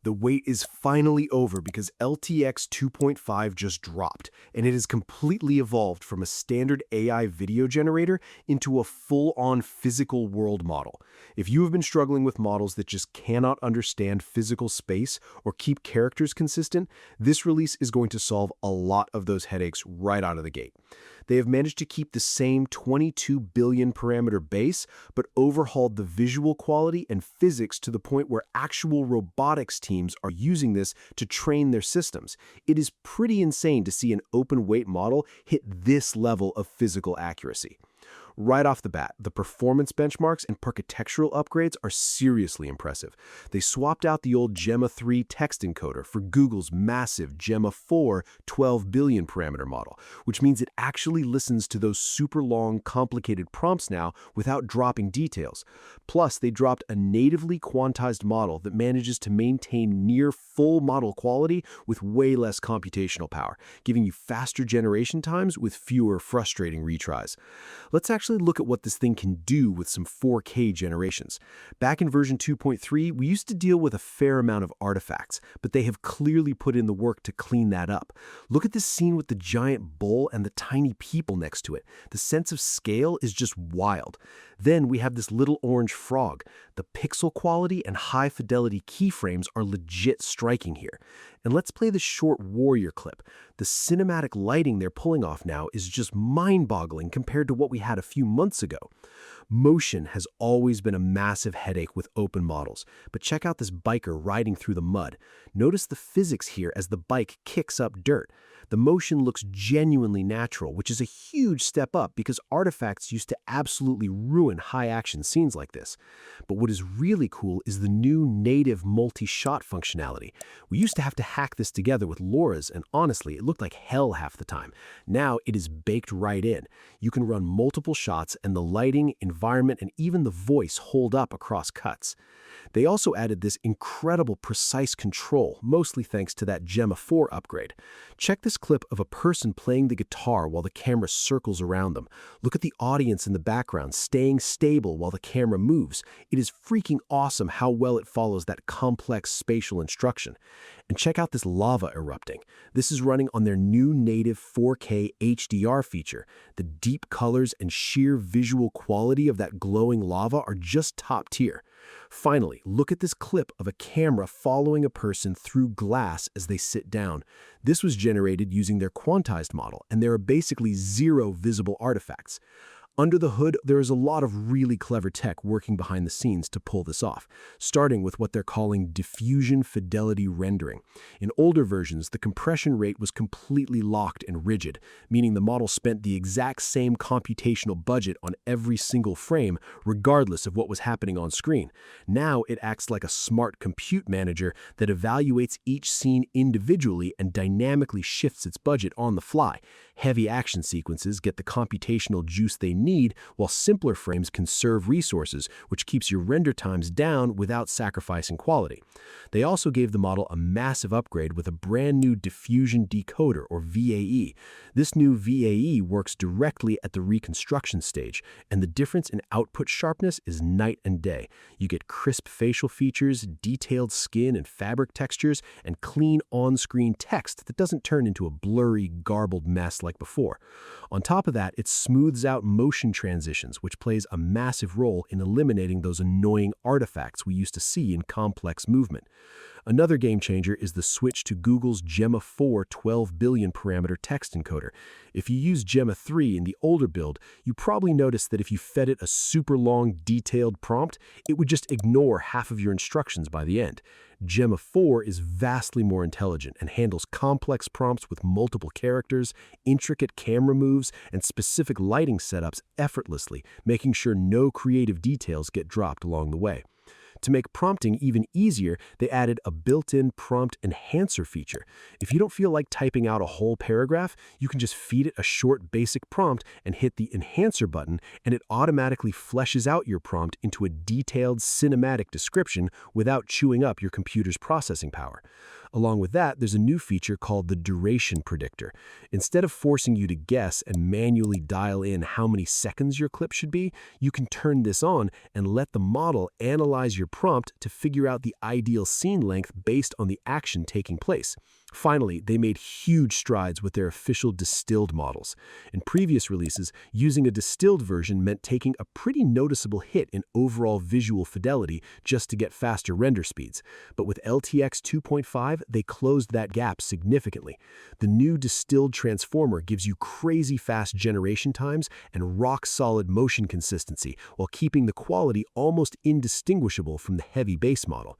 The wait is finally over because LTX 2.5 just dropped, and it has completely evolved from a standard AI video generator into a full-on physical world model. If you have been struggling with models that just cannot understand physical space or keep characters consistent, this release is going to solve a lot of those headaches right out of the gate. They have managed to keep the same 22 billion parameter base, but overhauled the visual quality and physics to the point where actual robotics teams are using this to train their systems. It is pretty insane to see an open weight model hit this level of physical accuracy. Right off the bat, the performance benchmarks and architectural upgrades are seriously impressive. They swapped out the old Gemma 3 text encoder for Google's massive Gemma 4 12 billion parameter model, which means it actually listens to those super long, complicated prompts now without dropping details. Plus, they dropped a natively quantized model that manages to maintain near full model quality with way less computational power, giving you faster generation times with fewer frustrating retries. Let's actually look at what this thing can do with some 4K generations. Back in version 2.3, we used to deal with a fair amount of artifacts, but they have clearly put in the work to clean that up. Look at this scene with the giant bull and the tiny people next to it. The sense of scale is just wild. Then we have this little orange frog. The pixel quality and high fidelity keyframes are legit striking here. And let's play the short warrior clip. The cinematic lighting they're pulling off now is just mind-boggling compared to what we had a few months ago. Motion has always been a massive headache with open models, but check out this biker riding through the mud. Notice the physics here as the bike kicks up dirt. The motion looks genuinely natural, which is a huge step up because artifacts used to absolutely ruin high-action scenes like this. But what is really cool is the new native multi-shot functionality. We used to have to hack this together with LoRa's, and honestly, it looked like hell half the time. Now it is baked right in. You can run multiple shots, and the lighting, environment, and even the voice hold up across cuts. They also added this incredible precise control, mostly thanks to that Gemma 4 upgrade. Check this clip of a person playing the guitar while the camera circles around them. Look at the audience in the background staying stable while the camera moves. It is freaking awesome how well it follows that complex spatial instruction. And check out this lava erupting. This is running on their new native 4K HDR feature. The deep colors and sheer visual quality of that glowing lava are just top tier. Finally, look at this clip of a camera following a person through glass as they sit down. This was generated using their quantized model, and there are basically zero visible artifacts. Under the hood, there is a lot of really clever tech working behind the scenes to pull this off, starting with what they're calling Diffusion Fidelity Rendering. In older versions, the compression rate was completely locked and rigid, meaning the model spent the exact same computational budget on every single frame, regardless of what was happening on screen. Now it acts like a smart compute manager that evaluates each scene individually and dynamically shifts its budget on the fly. Heavy action sequences get the computational juice they need, while simpler frames conserve resources, which keeps your render times down without sacrificing quality. They also gave the model a massive upgrade with a brand new diffusion decoder, or VAE. This new VAE works directly at the reconstruction stage, and the difference in output sharpness is night and day. You get crisp facial features, detailed skin and fabric textures, and clean on-screen text that doesn't turn into a blurry, garbled mess like before. On top of that, it smooths out motion transitions, which plays a massive role in eliminating those annoying artifacts we used to see in complex movement. Another game changer is the switch to Google's Gemma 4 12 billion parameter text encoder. If you use Gemma 3 in the older build, you probably noticed that if you fed it a super long, detailed prompt, it would just ignore half of your instructions by the end. Gemma 4 is vastly more intelligent and handles complex prompts with multiple characters, intricate camera moves, and specific lighting setups effortlessly, making sure no creative details get dropped along the way. To make prompting even easier, they added a built-in prompt enhancer feature. If you don't feel like typing out a whole paragraph, you can just feed it a short basic prompt and hit the enhancer button, and it automatically fleshes out your prompt into a detailed cinematic description without chewing up your computer's processing power. Along with that, there's a new feature called the duration predictor. Instead of forcing you to guess and manually dial in how many seconds your clip should be, you can turn this on and let the model analyze your prompt to figure out the ideal scene length based on the action taking place. Finally, they made huge strides with their official distilled models. In previous releases, using a distilled version meant taking a pretty noticeable hit in overall visual fidelity just to get faster render speeds. But with LTX 2.5, they closed that gap significantly. The new distilled transformer gives you crazy fast generation times and rock-solid motion consistency while keeping the quality almost indistinguishable from the heavy base model.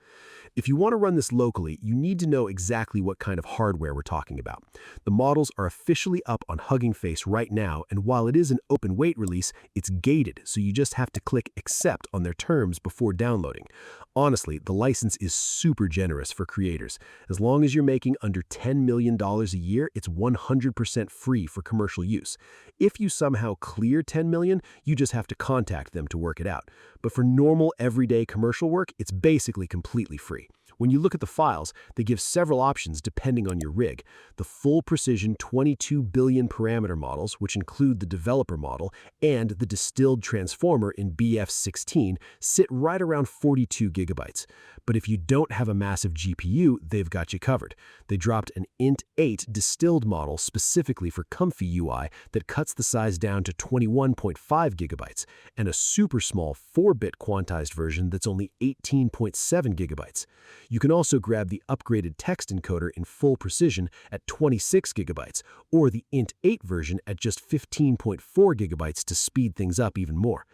If you want to run this locally, you need to know exactly what kind of hardware we're talking about. The models are officially up on Hugging Face right now, and while it is an open weight release, it's gated, so you just have to click accept on their terms before downloading. Honestly, the license is super generous for creators. As long as you're making under $10 million a year, it's 100% free for commercial use. If you somehow clear $10 million, you just have to contact them to work it out. But for normal, everyday commercial work, it's basically completely free. When you look at the files, they give several options depending on your rig. The full precision 22 billion parameter models, which include the developer model, and the distilled transformer in BF16 sit right around 42 gigabytes. But if you don't have a massive GPU, they've got you covered. They dropped an int8 distilled model specifically for ComfyUI that cuts the size down to 21.5 gigabytes, and a super small 4-bit quantized version that's only 18.7 gigabytes. You can also grab the upgraded text encoder in full precision at 26 gigabytes, or the int8 version at just 15.4 gigabytes to speed things up even more.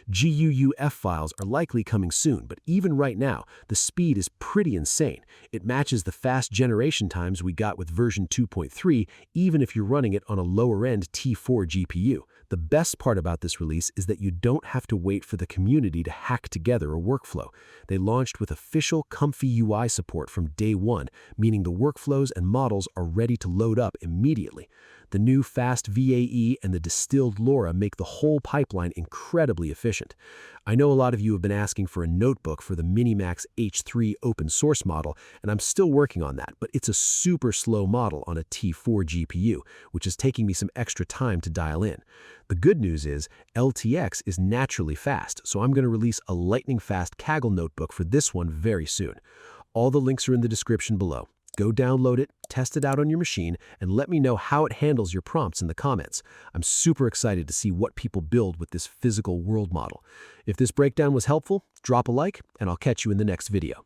GUUF files are likely coming soon, but even right now, the speed is pretty insane. It matches the fast generation times we got with version 2.3, even if you're running it on a lower-end T4 GPU. The best part about this release is that you don't have to wait for the community to hack together a workflow. They launched with official ComfyUI support from day one, meaning the workflows and models are ready to load up immediately. The new fast VAE and the distilled LoRa make the whole pipeline incredibly efficient. I know a lot of you have been asking for a notebook for the Minimax H3 open source model, and I'm still working on that, but it's a super slow model on a T4 GPU, which is taking me some extra time to dial in. The good news is LTX is naturally fast, so I'm going to release a lightning-fast Kaggle notebook for this one very soon. All the links are in the description below. Go download it, test it out on your machine, and let me know how it handles your prompts in the comments. I'm super excited to see what people build with this physical world model. If this breakdown was helpful, drop a like, and I'll catch you in the next video.